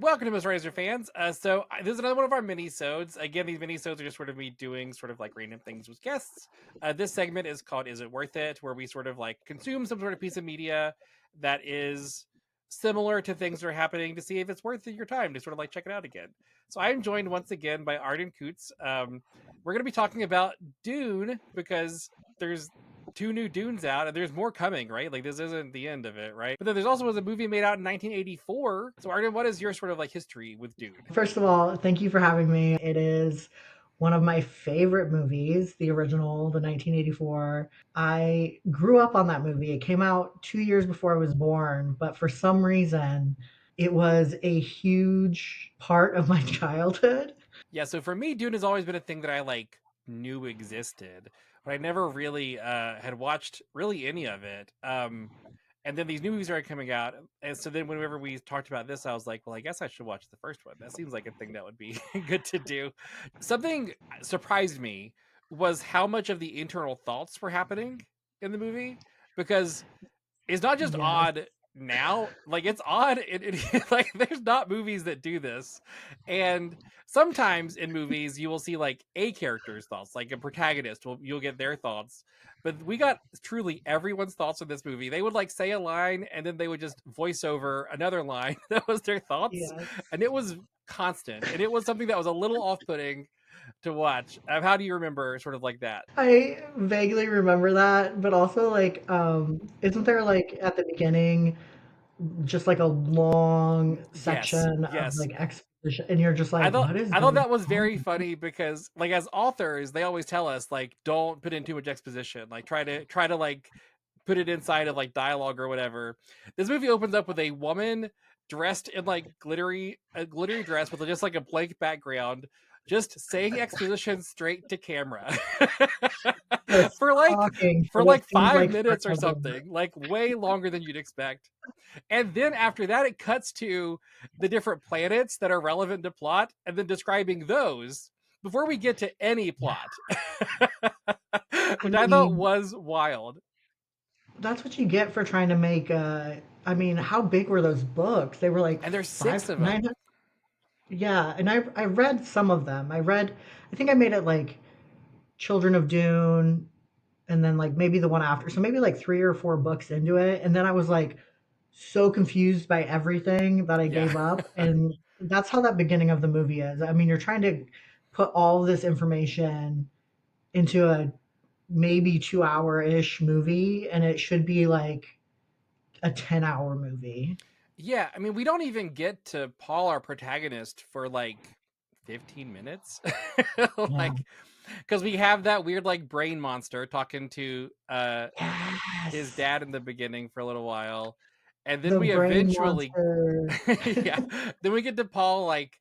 Welcome to Miss Razor fans. This is another one of our mini-sodes. Again, these mini-sodes are just sort of me doing sort of like random things with guests. This segment is called Is It Worth It? Where we sort of like consume some sort of piece of media that is similar to things that are happening to see if it's worth your time to sort of like check it out again. So I'm joined once again by Arden Coutts. We're going to be talking about Dune because there's two new Dunes out, and there's more coming, right? Like this isn't the end of it, right? But then there's also was a movie made out in 1984. So Arden, what is your sort of like history with Dune? First of all, thank you for having me. It is one of my favorite movies, the original, the 1984. I grew up on that movie. It came out 2 years before I was born, but for some reason, it was a huge part of my childhood. Yeah, so for me, Dune has always been a thing that I like knew existed, but I never really had watched really any of it. And then these new movies started coming out, and so then whenever we talked about this, I was like, well, I guess I should watch the first one. That seems like a thing that would be good to do. Something surprised me was how much of the internal thoughts were happening in the movie, because it's not just Yes. odd now, like it's odd like there's not movies that do this. And sometimes in movies you will see like a character's thoughts, like a protagonist you'll get their thoughts, but we got truly everyone's thoughts in this movie. They would like say a line and then they would just voice over another line that was their thoughts, Yes. and it was constant, and it was something that was a little off-putting to watch. How do you remember sort of like that? I vaguely remember that, but also like isn't there like at the beginning just like a long Yes, section of yes. like exposition and you're just I like, thought what is I thought going that was on? very funny because like as authors, they always tell us like don't put in too much exposition. Like try to like put it inside of like dialogue or whatever. This movie opens up with a woman dressed in like a glittery dress with just like a blank background, just saying exposition straight to camera. Just for like talking for for what like seems 5 like minutes or forever. something, like way longer than you'd expect. And then after that, it cuts to the different planets that are relevant to plot and then describing those before we get to any Yeah. plot, I which I thought mean, was wild. that's what you get for trying to make I mean, how big were those books? They were like And there's five, 6 of them. 900. Yeah, and I read some of them. I think I made it like Children of Dune and then like maybe the one after. So maybe like 3 or 4 books into it. And then I was like so confused by everything that I Yeah. gave up. And that's how that beginning of the movie is. I mean, you're trying to put all this information into a maybe 2 hour ish movie, and it should be like a 10-hour movie. Yeah, I mean, we don't even get to Paul, our protagonist, for like 15 minutes. Yeah. Like, because we have that weird, like, brain monster talking to his Yes. dad in the beginning for a little while. And then The we brain eventually, monster. yeah, then we get to Paul, like,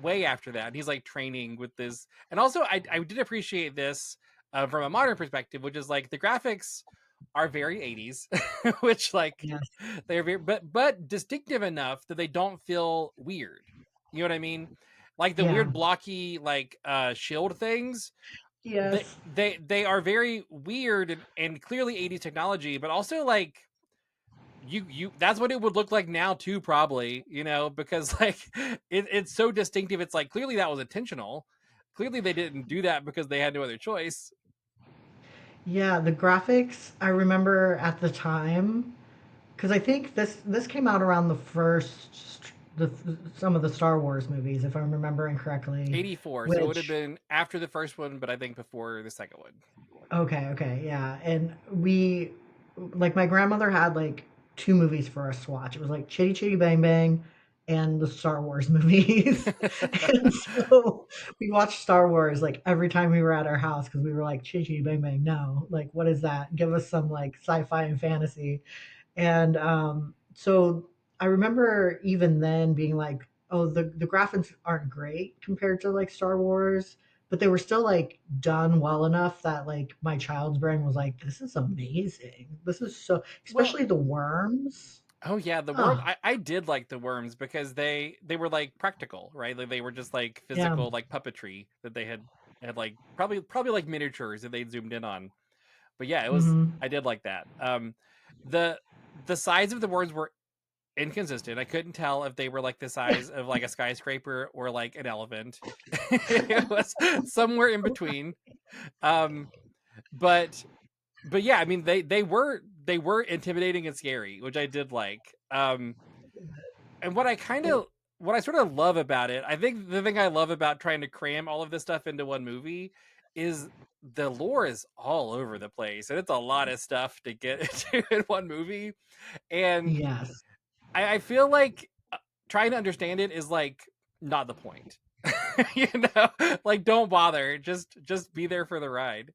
way after that. And he's like training with this. And also, I did appreciate this from a modern perspective, which is like the graphics are very 80s, which like Yes. they're very but distinctive enough that they don't feel weird. You know what I mean? Like the Yeah. weird blocky like shield things, Yes. they are very weird and clearly 80s technology, but also like you that's what it would look like now too, probably, because like it's so distinctive. It's like clearly that was intentional. Clearly they didn't do that because they had no other choice. Yeah, the graphics I remember at the time because I think this came out around the first the some of the Star Wars movies, if I'm remembering correctly. 84, so it would have Which been after the first one, but I think before the second one. okay, yeah, and we like my grandmother had like two movies for us to watch. It was like Chitty Chitty Bang Bang and the Star Wars movies, and so we watched Star Wars like every time we were at our house because we were like Chitty Chitty Bang Bang. No, like what is that? Give us some like sci-fi and fantasy. And so I remember even then being like, oh, the graphics aren't great compared to like Star Wars, but they were still like done well enough that like my child's brain was like, this is amazing. This is so, Well, especially the worms. oh yeah, the worm. Oh, I did like the worms because they were like practical, right? Like they were just like yeah. physical, like puppetry that they had like probably like miniatures that they zoomed in on. But yeah, it was Hmm. I did like that. The the size of the worms were inconsistent. I couldn't tell if they were like the size of like a skyscraper or like an elephant. It was somewhere in between. Um, but yeah, I mean they were intimidating and scary, which I did like. And what I sort of love about it, I think the thing I love about trying to cram all of this stuff into one movie is the lore is all over the place, and it's a lot of stuff to get into in one movie. And Yes. I feel like trying to understand it is like not the point. You know, like don't bother. Just be there for the ride.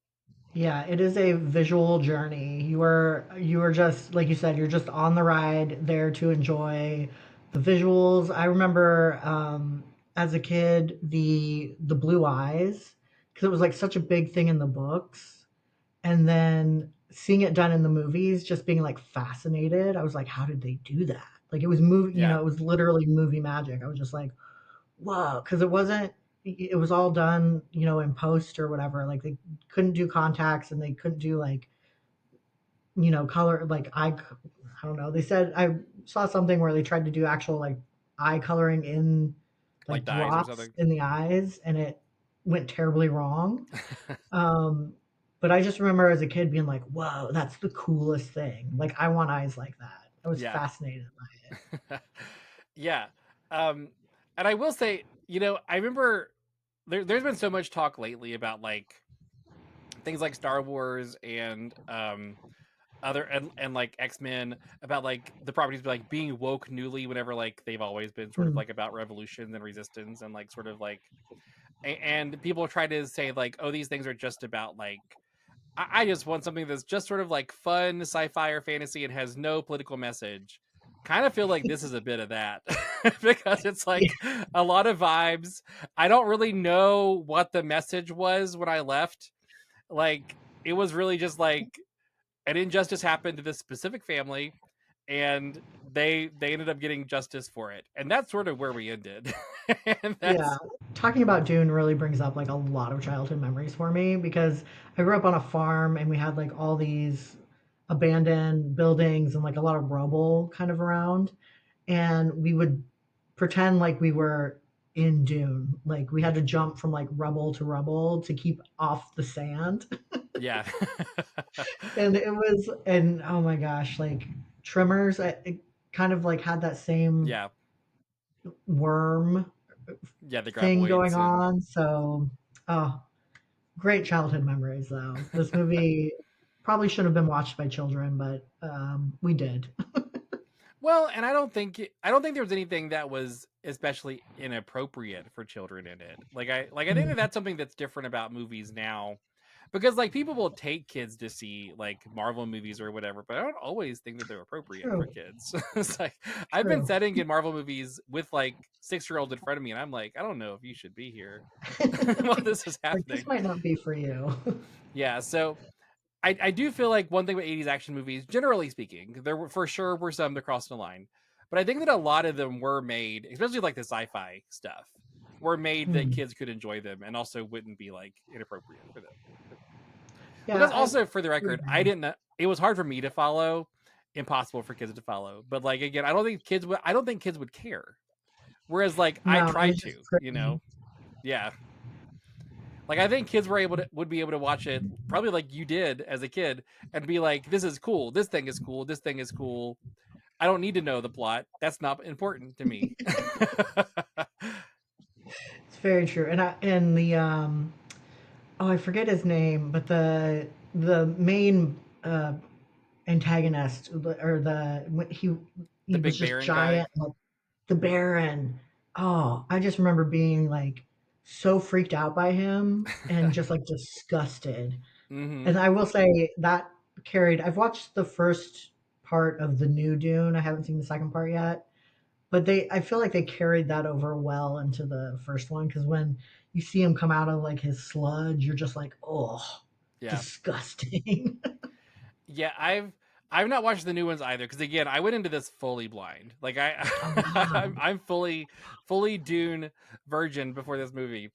Yeah, it is a visual journey. You are just like you said, you're just on the ride there to enjoy the visuals. I remember as a kid the blue eyes because it was like such a big thing in the books, and then seeing it done in the movies, just being like fascinated. I was like, how did they do that? Like it was movie, Yeah, it was literally movie magic. I was just like, whoa, because it was all done, in post or whatever. Like they couldn't do contacts and they couldn't do like, color, like I don't know. They said I saw something where they tried to do actual like eye coloring in like like dyes or drops something. in the eyes and it went terribly wrong. Um, but I just remember as a kid being like, whoa, that's the coolest thing. Like I want eyes like that. I was Yeah. fascinated by it. Yeah. Um, and I will say, I remember there's been so much talk lately about like things like Star Wars and other and like X-Men about like the properties like being woke newly whenever like they've always been sort of Hmm. like about revolution and resistance and like sort of like and people try to say like, oh, these things are just about like I just want something that's just sort of like fun sci-fi or fantasy and has no political message. Kind of feel like this is a bit of that because it's Yeah, like a lot of vibes. I don't really know what the message was when I left. Like it was really just like an injustice happened to this specific family and they ended up getting justice for it. And that's sort of where we ended. And yeah. that's Talking about Dune really brings up like a lot of childhood memories for me because I grew up on a farm and we had like all these abandoned buildings and like a lot of rubble kind of around. And we would pretend like we were in Dune. Like we had to jump from like rubble to rubble to keep off the sand. yeah. And oh my gosh, like Trimmers, it kind of like had that same Yeah. worm Yeah, the thing going graboids and on. So, oh, great childhood memories though. This movie probably should have been watched by children, but we did. well, and I don't think there was anything that was especially inappropriate for children in it. Like I think that Mm, that's something that's different about movies now. Because like people will take kids to see like Marvel movies or whatever, but I don't always think that they're appropriate true, for kids. It's like I've been true. setting in Marvel movies with like 6-year-olds in front of me, and I'm like, I don't know if you should be here while this is Like this happening. might not be for you. Yeah, so I do feel like one thing about 80s action movies, generally speaking, there were for sure were some that crossed the line. But I think that a lot of them were made, especially like the sci-fi stuff, were made that Hmm. kids could enjoy them and also wouldn't be like inappropriate for them. Because Yeah, I also for the would record, I agree. didn't it was hard for me to follow, impossible for kids to follow. But like again, I don't think kids would care. Whereas like I No, it tried was just to, trippy. Yeah. Like I think kids would be able to watch it probably like you did as a kid and be like, this is cool, this thing is cool, this thing is cool. I don't need to know the plot. That's not important to me. It's very true. And the oh, I forget his name, but the main antagonist or the when The he was big just Baron guy. giant, like the Baron. Oh, I just remember being like so freaked out by him and just like disgusted. Mm-hmm. And I will say that carried. I've watched the first part of the new Dune. I haven't seen the second part yet, but I feel like they carried that over well into the first one because when you see him come out of like his sludge, you're just like, oh, Yeah. disgusting. Yeah, I've not watched the new ones either because again, I went into this fully blind. Like I Oh wow. I'm fully Dune virgin before this movie.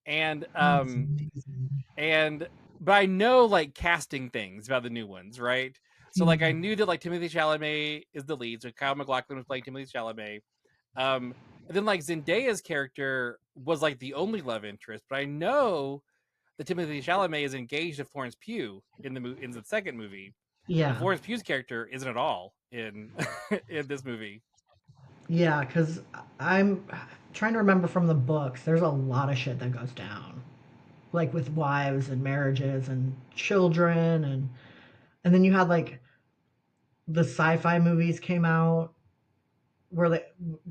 And Oh, that's amazing. and but I know like casting things about the new ones, right? So like I knew that like Timothy Chalamet is the lead, so Kyle Maclachlan was playing Timothy Chalamet. And then like Zendaya's character was like the only love interest, but I know that Timothy Chalamet is engaged to Florence Pugh in the second movie, and Yeah, Florence Pugh's character isn't at all in in this movie. yeah, because I'm trying to remember from the books. There's a lot of shit that goes down, like with wives and marriages and children, and then you had like the sci-fi movies came out where the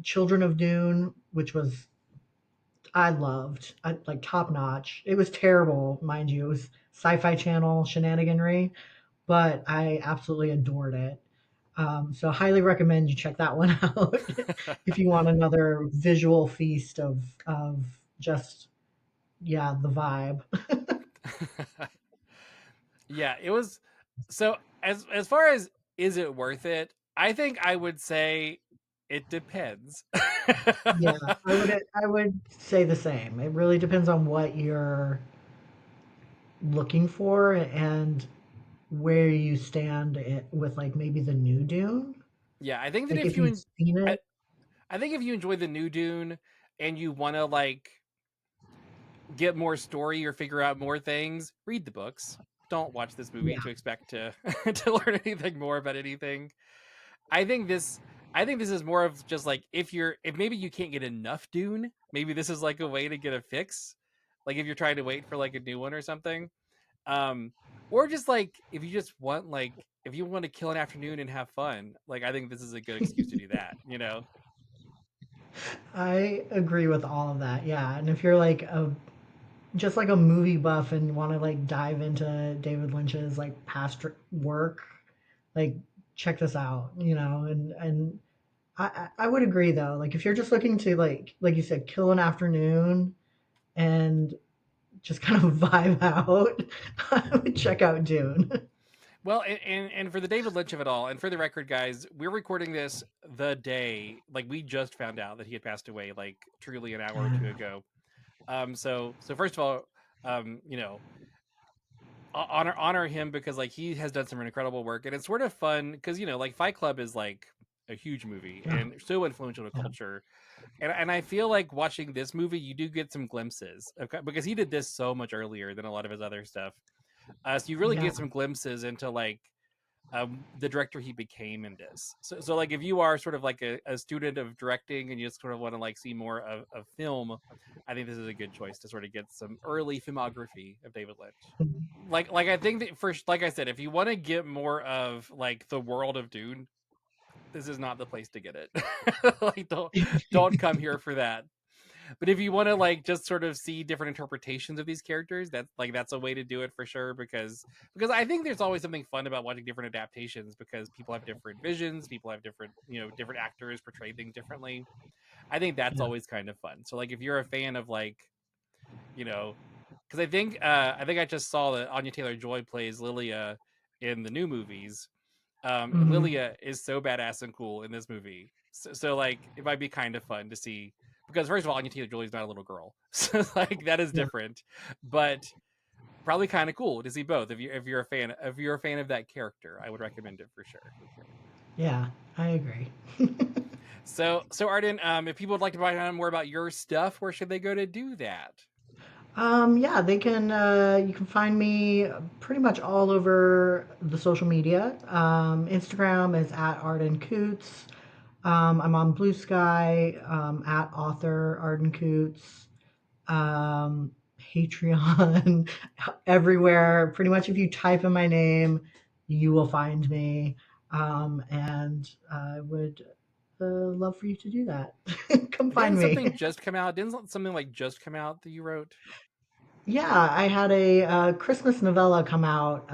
Children of Dune, which was I loved, like top notch. It was terrible, mind you. It was Sci-Fi Channel shenaniganry, but I absolutely adored it. So highly recommend you check that one out if you want another visual feast of just yeah the vibe. Yeah, it was. So as far as is it worth it? I think I would say it depends. Yeah, I would say the same. It really depends on what you're looking for and where you stand with like maybe the new Dune. Yeah, I think that Like if if you you've seen I, it, I think if you enjoy the new Dune and you want to like get more story or figure out more things, read the books. Don't watch this movie yeah, to expect to to learn anything more about anything. I think this I think this is more of just like if maybe you can't get enough Dune, maybe this is like a way to get a fix. Like if you're trying to wait for like a new one or something. Um or just like if you just want like if you want to kill an afternoon and have fun, like I think this is a good excuse to do that, you know? I agree with all of that. Yeah, and if you're like a just like a movie buff and want to like dive into David Lynch's like past work, like check this out, and I would agree though. Like if you're just looking to like you said, kill an afternoon and just kind of vibe out, I would check out Dune. Well, and for the David Lynch of it all, and for the record, guys, we're recording this the day like we just found out that he had passed away, like truly an hour or two Yeah. ago. So first of all, you know, honor him because like he has done some incredible work, and it's sort of fun because you know, like Fight Club is like a huge movie Oh, and so influential to yeah. culture, and I feel like watching this movie, you do get some glimpses because he did this so much earlier than a lot of his other stuff. So you really Yeah. get some glimpses into like the director he became in this. So like if you are sort of like a student of directing and you just sort of want to like see more of film, I think this is a good choice to sort of get some early filmography of David Lynch. Like I think that first, like I said, if you want to get more of like the world of Dune, this is not the place to get it. Like don't come here for that. But if you want to like just sort of see different interpretations of these characters, that's a way to do it for sure. Because I think there's always something fun about watching different adaptations because people have different visions, people have different different actors portray things differently. I think that's Yeah. always kind of fun. So like if you're a fan of like you know because I think I just saw that Anya Taylor Joy plays Lilia in the new movies, and Hmm. Lilia is so badass and cool in this movie. So like it might be kind of fun to see because first of all, Anya Taylor Joy is not a little girl, so like that is Yeah. different, but probably kind of cool to see both. If you're a fan of that character, I would recommend it for sure. Yeah. I agree. So Arden, if people would like to find out more about your stuff, where should they go to do that? Yeah, they can. You can find me pretty much all over the social media. Instagram is at Arden Coutts. I'm on Blue Sky at author Arden Coutts. Patreon, everywhere. Pretty much, if you type in my name, you will find me. And I would love for you to do that. Come find Didn't something me. just come out? Didn't something like just come out that you wrote? Yeah, I had a Christmas novella come out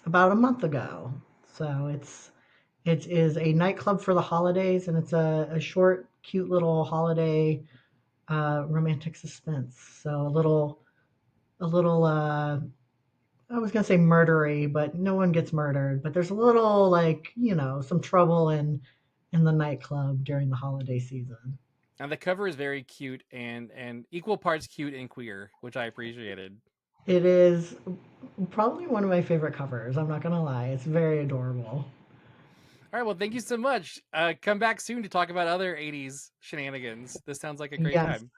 about a month ago. So it is a nightclub for the holidays, and it's a short, cute little holiday romantic suspense. So a little. I was gonna say murdery, but no one gets murdered. But there's a little like some trouble in the nightclub during the holiday season. And the cover is very cute and equal parts cute and queer, which I appreciated. It is Probably one of my favorite covers. I'm not gonna lie. It's very adorable. All right, well, thank you so much. Come back soon to talk about other 80s shenanigans. This sounds like a great Yes. time.